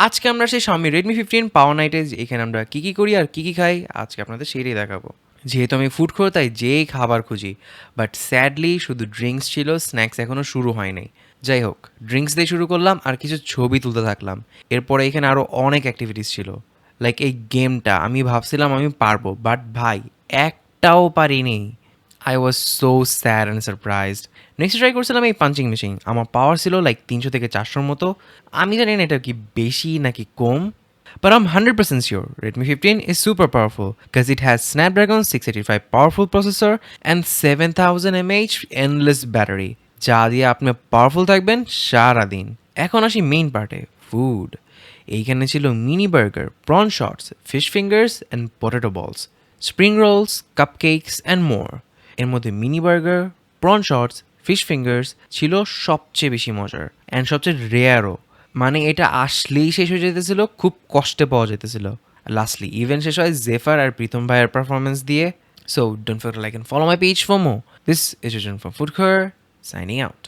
আজকে আমরা সেই Xiaomi Redmi 15 পাওয়ার নাইটে এখানে আমরা কী করি আর কী খাই আজকে আপনাদের সেটাই দেখাবো। যেহেতু আমি ফুড খোর তাই যেই খাবার খুঁজি, বাট স্যাডলি শুধু ড্রিঙ্কস ছিল, স্ন্যাক্স এখনও শুরু হয় নাই। যাই হোক, ড্রিঙ্কস দিয়ে শুরু করলাম আর কিছু ছবি তুলতে থাকলাম। এরপরে এখানে আরও অনেক অ্যাক্টিভিটিস ছিল, লাইক এই গেমটা আমি ভাবছিলাম আমি পারবো, বাট ভাই একটাও পারিনি। I was so sad and surprised. Next try করছিলাম এই পাঞ্চিং মেশিন, আমার পাওয়ার ছিল লাইক 300 থেকে 400-র মতো। আমি জানি না এটা কি বেশি নাকি কম, but I'm 100% sure Redmi 15 is super powerful because it has Snapdragon 685 powerful processor and 7000 mAh endless battery, যা দিয়ে আপনি পাওয়ারফুল থাকবেন সারাদিন। এখন আসি মেইন পার্টে, ফুড। এইখানে ছিল mini burger, prawn shots, fish fingers and potato balls, spring rolls, cupcakes and more. এর মধ্যে mini burger, prawn shots, fish fingers ছিল সবচেয়ে বেশি মজার অ্যান্ড সবচেয়ে রেয়ারও। মানে এটা আসলেই শেষ হয়ে যেতেছিল, খুব কষ্টে পাওয়া যেতেছিল। লাস্টলি ইভেন্ট শেষ হয় জেফার আর প্রীতম ভাইয়ের পারফরমেন্স দিয়ে। So don't forget like and follow my page for more. This is John for food খোর, সাইনিং আউট।